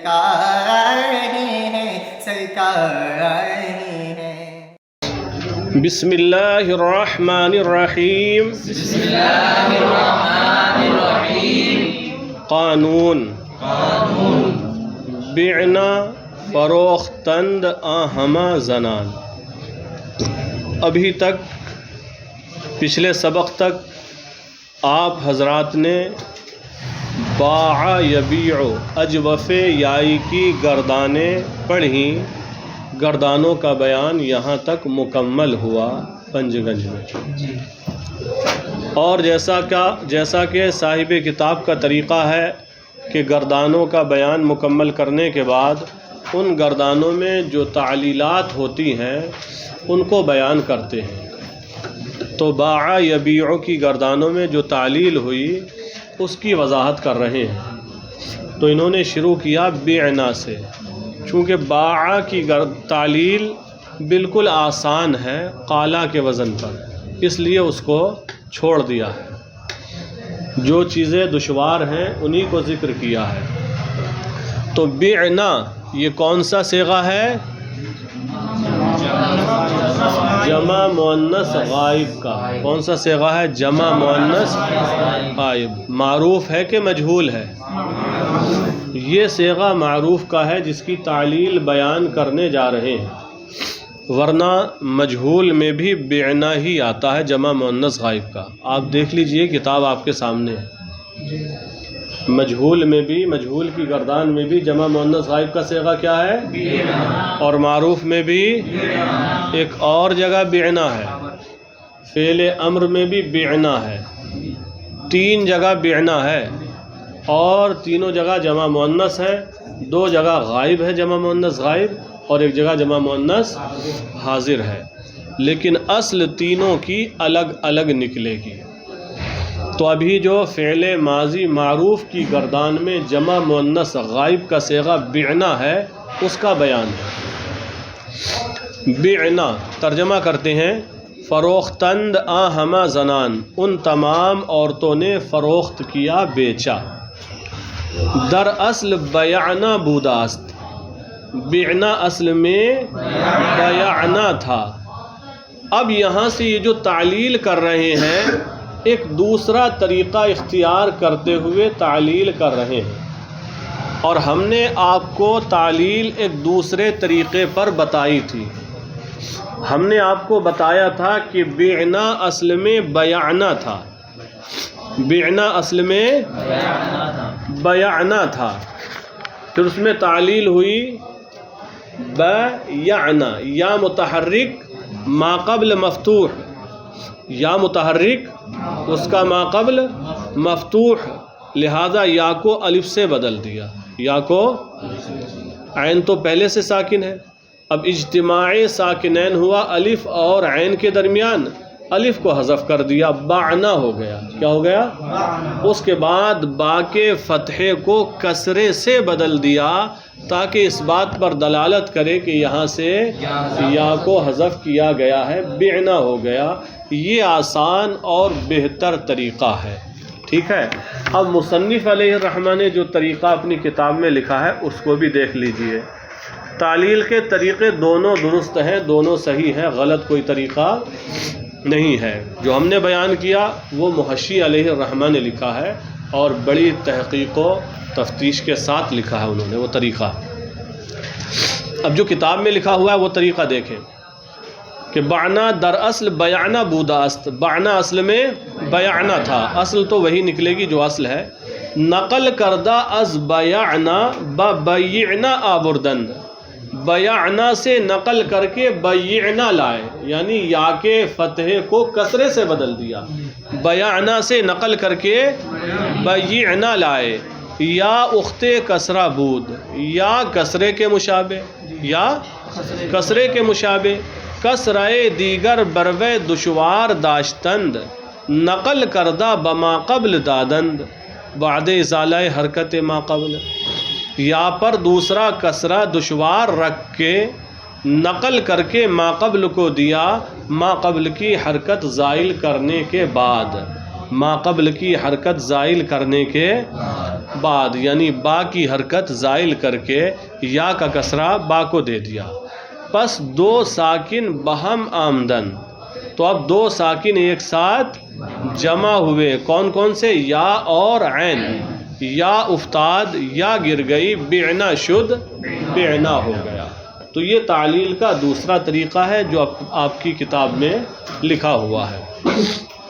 سرکار ہی ہیں، سرکار ہی ہیں۔ بسم اللہ الرحمن الرحیم۔ بسم اللہ الرحمن الرحیم۔ قانون بعنا فروختند ہمہ زنان۔ ابھی تک پچھلے سبق تک آپ حضرات نے باع یبیع اجوف یائی کی گردانیں پڑھیں، گردانوں کا بیان یہاں تک مکمل ہوا پنج گنج میں۔ اور جیسا کہ صاحب کتاب کا طریقہ ہے کہ گردانوں کا بیان مکمل کرنے کے بعد ان گردانوں میں جو تعلیلات ہوتی ہیں ان کو بیان کرتے ہیں۔ تو باع یبیع کی گردانوں میں جو تعلیل ہوئی اس کی وضاحت کر رہے ہیں۔ تو انہوں نے شروع کیا بعنا سے، چونکہ باع کی تعلیل بالکل آسان ہے قالا کے وزن پر، اس لیے اس کو چھوڑ دیا ہے۔ جو چیزیں دشوار ہیں انہی کو ذکر کیا ہے۔ تو بعنا یہ کون سا صیغہ ہے؟ جمع مؤنث غائب کا۔ کون سا صیغہ ہے؟ جمع مؤنث غائب۔ معروف ہے کہ مجہول ہے؟ یہ صیغہ معروف کا ہے جس کی تعلیل بیان کرنے جا رہے ہیں، ورنہ مجہول میں بھی بعنا ہی آتا ہے جمع مؤنث غائب کا۔ آپ دیکھ لیجئے، کتاب آپ کے سامنے ہے۔ مجہول میں بھی، مجہول کی گردان میں بھی جمع مؤنث غائب کا صیغہ کیا ہے؟ اور معروف میں بھی ایک اور جگہ بعنا ہے، فعل امر میں بھی بعنا ہے، 3 جگہ بعنا ہے، اور تینوں جگہ جمع مؤنث ہے، 2 جگہ غائب ہے جمع مؤنث غائب، اور 1 جگہ جمع مؤنث حاضر ہے، لیکن اصل تینوں کی الگ الگ نکلے گی۔ تو ابھی جو فعل ماضی معروف کی گردان میں جمع مؤنث غائب کا صیغہ بعنا ہے اس کا بیان ہے۔ بعنا ترجمہ کرتے ہیں فروختند ہمہ زنان، ان تمام عورتوں نے فروخت کیا، بیچا۔ در اصل بیعنا بوداست، بعنا اصل میں بیعنا تھا۔ اب یہاں سے یہ جو تعلیل کر رہے ہیں ایک دوسرا طریقہ اختیار کرتے ہوئے تعلیل کر رہے ہیں، اور ہم نے آپ کو تعلیل ایک دوسرے طریقے پر بتائی تھی۔ ہم نے آپ کو بتایا تھا کہ بعنا اصل میں بیعنا تھا، بعنا اصل میں بیعنا تھا، پھر اس میں تعلیل ہوئی بیعنا، یا متحرک ما قبل مفتوح، یا متحرک اس کا ما قبل مفتوح، لہذا یا کو الف سے بدل دیا، یا کو، عین تو پہلے سے ساکن ہے، اب اجتماع ساکنین ہوا الف اور عین کے درمیان، الف کو حذف کر دیا، بعنا ہو گیا۔ کیا ہو گیا؟ اس کے بعد با کے فتحے کو کسرے سے بدل دیا تاکہ اس بات پر دلالت کرے کہ یہاں سے یا کو حذف کیا گیا ہے، بعنا ہو گیا۔ یہ آسان اور بہتر طریقہ ہے، ٹھیک ہے۔ اب مصنف علیہ الرحمہ نے جو طریقہ اپنی کتاب میں لکھا ہے اس کو بھی دیکھ لیجئے۔ تعلیل کے طریقے دونوں درست ہیں، دونوں صحیح ہیں، غلط کوئی طریقہ نہیں ہے۔ جو ہم نے بیان کیا وہ محشی علیہ الرحمہ نے لکھا ہے، اور بڑی تحقیق و تفتیش کے ساتھ لکھا ہے انہوں نے وہ طریقہ۔ اب جو کتاب میں لکھا ہوا ہے وہ طریقہ دیکھیں کہ بعنا در اصل بیعنا بوداست، بعنا اصل میں بیعنا تھا، اصل تو وہی نکلے گی جو اصل ہے۔ نقل کردہ از بیعنا بیعنا آوردند، بیعنا سے نقل کر کے بیعنا لائے، یعنی یا کے فتحے کو کسرے سے بدل دیا، بیعنا سے نقل کر کے بیعنا لائے۔ یا اخت کسرہ بود، یا کسرے کے مشابہ، یا کسرے کے مشابہ، کسرائے دیگر بروے دشوار داشتند، نقل کردہ بما قبل دادند، بعد ازالہ حرکت ما قبل، یا پر دوسرا کسرہ دشوار رکھ کے نقل کر کے ما قبل کو دیا، ما قبل کی حرکت زائل کرنے کے بعد، ما قبل کی حرکت زائل کرنے کے بعد، یعنی با کی حرکت زائل کر کے یا کا کسرہ با کو دے دیا. پس دو ساکن بہم آمدن، تو اب دو ساکن ایک ساتھ جمع ہوئے. کون کون سے؟ یا اور عین. یا افتاد، یا گر گئی، بعنا شد، بعنا ہو گیا. تو یہ تعلیل کا دوسرا طریقہ ہے جو آپ کی کتاب میں لکھا ہوا ہے.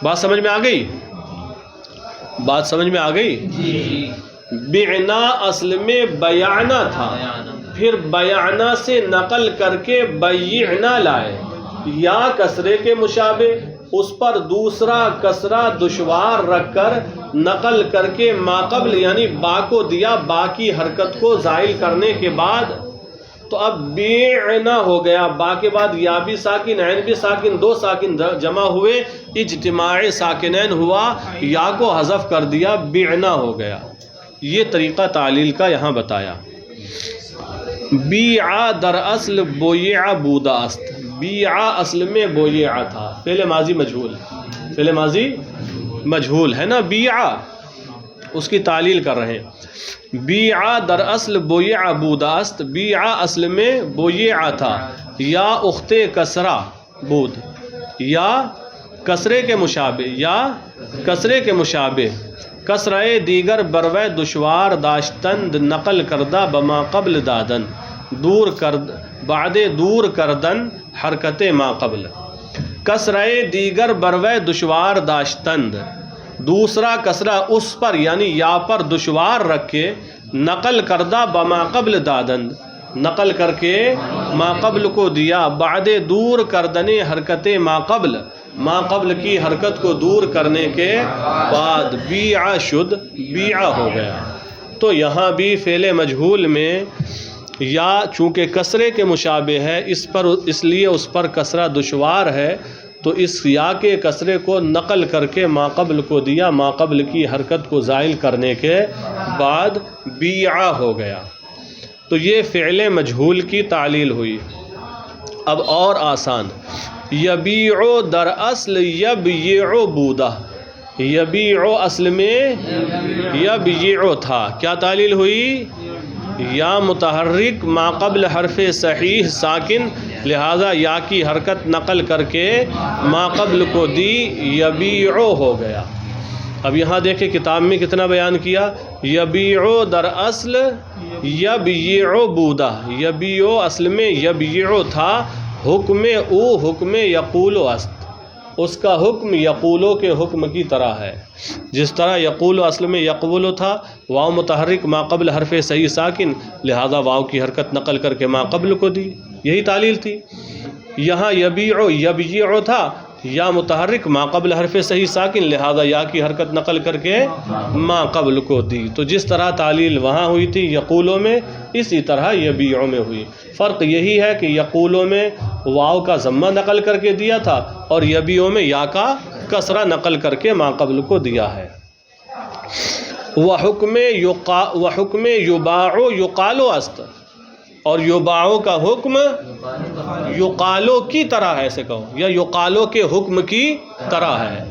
بات سمجھ میں آ گئی؟ بات سمجھ میں آ گئی؟ جی. بعنا اصل میں بیعنا تھا، پھر بیعنا سے نقل کر کے بیعنا لائے. یا کسرے کے مشابہ، اس پر دوسرا کسرہ دشوار رکھ کر نقل کر کے ما قبل یعنی با کو دیا، با کی حرکت کو زائل کرنے کے بعد. تو اب بیعنا ہو گیا، با کے بعد یا بھی ساکن عین بھی ساکن، دو ساکن جمع ہوئے، اجتماع ساکنین ہوا، یا کو حذف کر دیا، بیعنا ہو گیا. یہ طریقہ تعلیل کا یہاں بتایا. بیعا در اصل بویع بودا است. بیعا اصل میں بویع تھا، فعل ماضی مجہول، فعل ماضی مجہول ہے نا. بیعا اس کی تعلیل کر رہے ہیں. بیعا در اصل بویع بودا است. بیعا اصل میں بویع تھا، یا اخت کسرہ بود، یا کسرے کے مشابہ، یا کسرے کے مشابہ. کسرۂ دیگر بروے دشوار داشتند نقل کردہ بما قبل دادن، دور کرد بعد دور کردن حرکت ما قبل. کسرۂ دیگر بروے دشوار داشتند، دوسرا کسرہ اس پر یعنی یا پر دشوار رکھ کے نقل کردہ بما قبل دادند، نقل کر کے ما قبل کو دیا، بعد دور کردنے حرکت ما قبل، ما قبل کی حرکت کو دور کرنے کے بعد. بیعا شد، بیعا ہو گیا. تو یہاں بھی فعل مجہول میں یا چونکہ کسرے کے مشابہ ہے، اس لیے اس پر کسرہ دشوار ہے، تو اس یا کے کسرے کو نقل کر کے ما قبل کو دیا، ما قبل کی حرکت کو زائل کرنے کے بعد بیعا ہو گیا. تو یہ فعل مجہول کی تعلیل ہوئی. اب اور آسان. یبیعو در اصل یبیعو بودا. یبیعو اصل میں یبیعو تھا، کیا تعلیل ہوئی؟ یا متحرک ما قبل حرف صحیح ساکن، لہذا یا کی حرکت نقل کر کے ما قبل کو دی، یبیعو ہو گیا. اب یہاں دیکھیں کتاب میں کتنا بیان کیا. یبیعو در اصل یبیعو بودا. یبیعو اصل میں یبیعو تھا، حکم او حکم یقولو است. اس کا حکم یقولو کے حکم کی طرح ہے. جس طرح یقولو اصل میں یقولو تھا، واو متحرک ما قبل حرف صحیح ساکن، لہذا واو کی حرکت نقل کر کے ما قبل کو دی. یہی تعلیل تھی. یہاں یبیعو یبیعو تھا، یا متحرک ما قبل حرف صحیح ساکن، لہذا یا کی حرکت نقل کر کے ما قبل کو دی. تو جس طرح تعلیل وہاں ہوئی تھی یقولو میں، اسی طرح یبیعو میں ہوئی. فرق یہی ہے کہ یقولو میں واو کا ضمہ نقل کر کے دیا تھا، اور یبیعو میں یا کا کسرہ نقل کر کے ما قبل کو دیا ہے. وحکم یباعو یقالو است. اور یباعو کا حکم یقالو کی طرح ہے، ایسے کہو، یا یقالو کے حکم کی طرح ہے.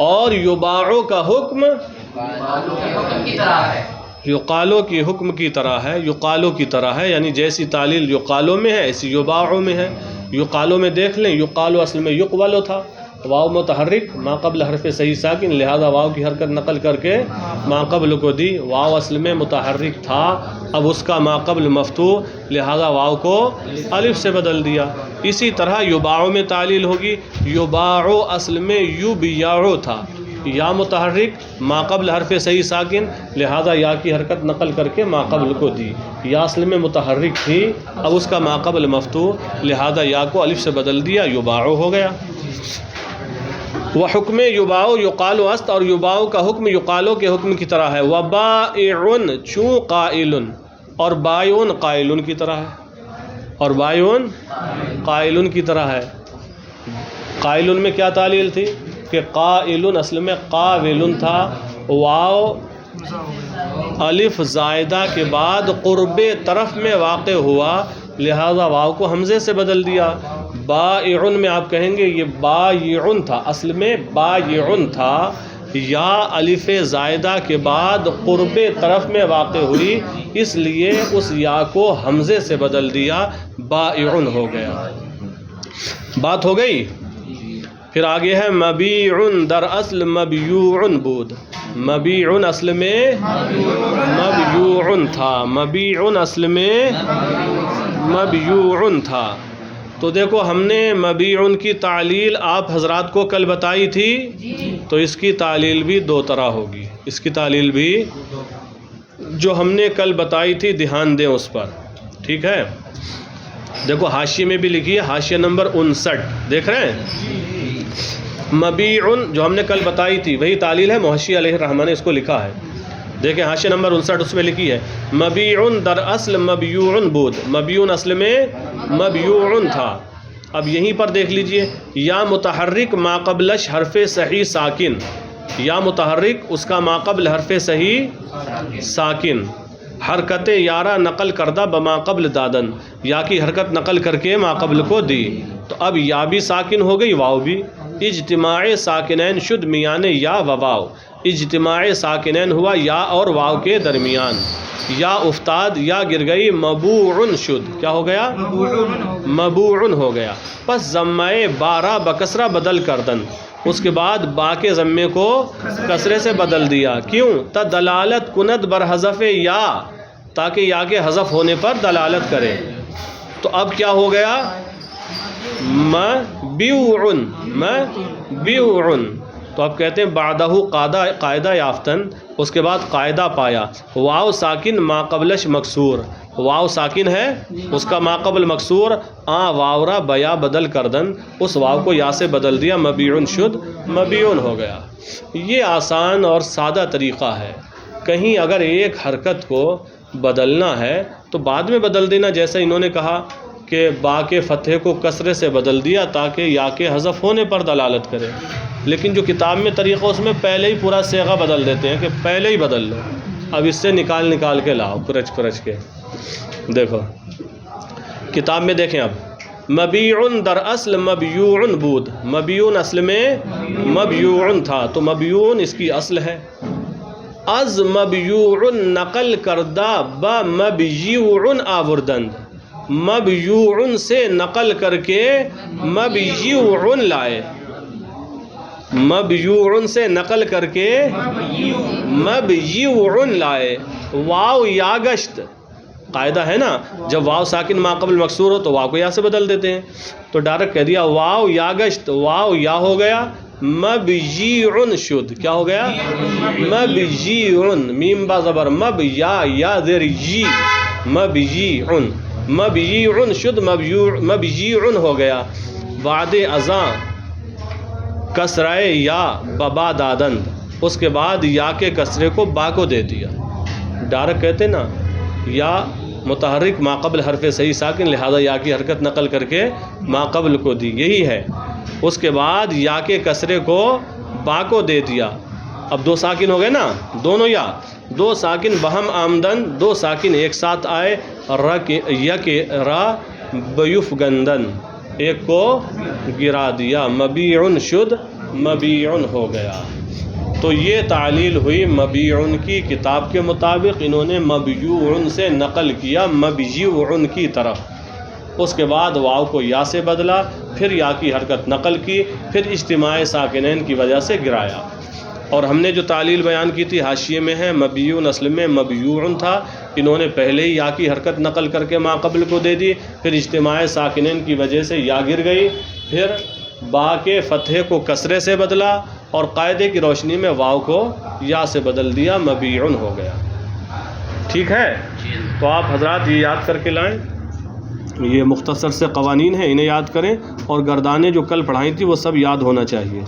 اور یباعو کا حکم یقالو کی حکم کی طرح ہے. یقالو کی طرح ہے یعنی جیسی تعلیل یقالو میں ہے ایسی یباعو میں ہے. یقالو میں دیکھ لیں، یقالو اصل میں یقبلو تھا، واو متحرک ما قبل حرف صحیح ساکن، لہذا واو کی حرکت نقل کر کے ما قبل کو دی. واو اصل میں متحرک تھا، اب اس کا ما قبل مفتوح، لہذا واو کو الف سے بدل دیا. اسی طرح یباعو میں تعلیل ہوگی. یباعو اصل میں یبیعو تھا، یا متحرک ما قبل حرف صحیح ساکن، لہذا یا کی حرکت نقل کر کے ما قبل کو دی. یا اصل میں متحرک تھی، اب اس کا ما قبل مفتوح، لہذا یا کو الف سے بدل دیا، یباعو ہو گیا. وحکم یباعو یقالو است. اور یباعو کا حکم یقالو کے حکم کی طرح ہے. وبائعن چوں قائلن. اور بائعن قائلن کی طرح ہے. اور بائعن قائلن کی طرح ہے. قائلن میں کیا تعلیل تھی کہ قائلن اصل میں قاولن تھا، واو الف زائدہ کے بعد قرب طرف میں واقع ہوا، لہذا واو کو حمزے سے بدل دیا. بائعن میں آپ کہیں گے یہ بائعن تھا، اصل میں بائعن تھا، یا الف زائدہ کے بعد قرب طرف میں واقع ہوئی، اس لیے اس یا کو حمزے سے بدل دیا، بائعن ہو گیا۔ بات ہو گئی؟ پھر آگے ہے مبیعن، در اصل مبیوعن بود، مبیعن اصل میں مبیوعن تھا، مبیعن اصل میں مبیوعن تھا۔ تو دیکھو ہم نے مبیعن کی تعلیل آپ حضرات کو کل بتائی تھی، تو اس کی تعلیل بھی دو طرح ہوگی، اس کی تعلیل بھی جو ہم نے کل بتائی تھی دھیان دیں اس پر، ٹھیک ہے؟ دیکھو حاشیے میں بھی لکھی ہے، حاشیہ نمبر 59 دیکھ رہے ہیں؟ مبیعن جو ہم نے کل بتائی تھی وہی تعلیل ہے، محشی علیہ الرحمٰن نے اس کو لکھا ہے، دیکھیں حاشیہ نمبر 59 اس میں لکھی ہے مبیعن در اصل مبیوعن بود، مبیعن اصل میں مبیوعن تھا۔ اب یہیں پر دیکھ لیجئے، یا متحرک ما قبلش حرف صحیح ساکن، یا متحرک اس کا ما قبل حرف صحیح ساکن، حرکت یارہ نقل کردہ بما قبل دادن، یا کی حرکت نقل کر کے ما قبل کو دی، تو اب یا بھی ساکن ہو گئی، واو بھی، اجتماع ساکنین شد میان یا و واو، اجتماع ساکنین ہوا یا اور واو کے درمیان، یا افتاد یا گر گئی، مبوعن شد، کیا ہو گیا؟ مبوعن ہو گیا۔ پس ضمہ بارہ بکسرہ بدل کردن، اس کے بعد با کے ضمے کو کسرے سے بدل دیا، کیوں؟ تا دلالت کند بر حذف یا، تاکہ یا کے حذف ہونے پر دلالت کرے۔ تو اب کیا ہو گیا؟ مبیوعن، مبیوعن۔ تو اب کہتے ہیں بعدہ قاعدہ یافتن، اس کے بعد قاعدہ پایا، واو ساکن ما قبلش مکسور، واو ساکن ہے اس کا ما قبل مکسور، واورا بیا بدل کردن، اس واو کو یا سے بدل دیا، مبیعن شد، مبیعن ہو گیا۔ یہ آسان اور سادہ طریقہ ہے، کہیں اگر ایک حرکت کو بدلنا ہے تو بعد میں بدل دینا، جیسے انہوں نے کہا کہ با کے فتحے کو کسرے سے بدل دیا تاکہ یا کے حذف ہونے پر دلالت کرے، لیکن جو کتاب میں طریقہ اس میں پہلے ہی پورا صیغہ بدل دیتے ہیں کہ پہلے ہی بدل لو، اب اس سے نکال کے لاؤ کرچ کے۔ دیکھو کتاب میں دیکھیں، اب مبیعن در اصل مبیوعن بود، مبیعن اصل میں مبیوعن تھا، تو مبیوعن اس کی اصل ہے، از مبیوعن نقل کردہ با مبیوعن آوردند، مبیوعن سے نقل کر کے مبیوعن لائے، مبیوعن سے نقل کر کے مبیوعن لائے، واو یا گشت، قاعدہ ہے نا جب واو ساکن ما قبل مکسور ہو تو واو کو یا سے بدل دیتے ہیں، تو ڈائریکٹ کہہ دیا واو یا گشت، واو یا ہو گیا، مبیعن شد، کیا ہو گیا؟ مبیعن، میم با زبر مب، یا زیر جی، مبیعن، مبیعن شد، مبیعن ہو گیا۔ بعد ازاں کسرائے یا ببا دادند، اس کے بعد یا کے کسرے کو با کو دے دیا، ڈائریکٹ کہتے نا یا متحرک ما قبل حرف صحیح ساکن، لہذا یا کی حرکت نقل کر کے ما قبل کو دی، یہی ہے۔ اس کے بعد یا کے کسرے کو با کو دے دیا، اب دو ساکن ہو گئے نا، دونوں یا دو ساکن بہم آمدن، دو ساکن ایک ساتھ آئے، را بیف گندن، ایک کو گرا دیا، مبیعن شد، مبیعن ہو گیا۔ تو یہ تعلیل ہوئی مبیعن کی، کتاب کے مطابق انہوں نے مبیوعن سے نقل کیا مبیوعن کی طرف، اس کے بعد واو کو یا سے بدلا، پھر یا کی حرکت نقل کی، پھر اجتماع ساکنین کی وجہ سے گرایا۔ اور ہم نے جو تعلیل بیان کی تھی حاشیے میں ہے، مبیعن اصل میں مبیوعن تھا، انہوں نے پہلے ہی یا کی حرکت نقل کر کے ما قبل کو دے دی، پھر اجتماع ساکنین کی وجہ سے یا گر گئی، پھر با کے فتحے کو کسرے سے بدلا، اور قاعدے کی روشنی میں واو کو یا سے بدل دیا، مبیعن ہو گیا۔ ٹھیک ہے؟ تو آپ حضرات یہ یاد کر کے لائیں، یہ مختصر سے قوانین ہیں، انہیں یاد کریں، اور گردانیں جو کل پڑھائی تھی وہ سب یاد ہونا چاہیے۔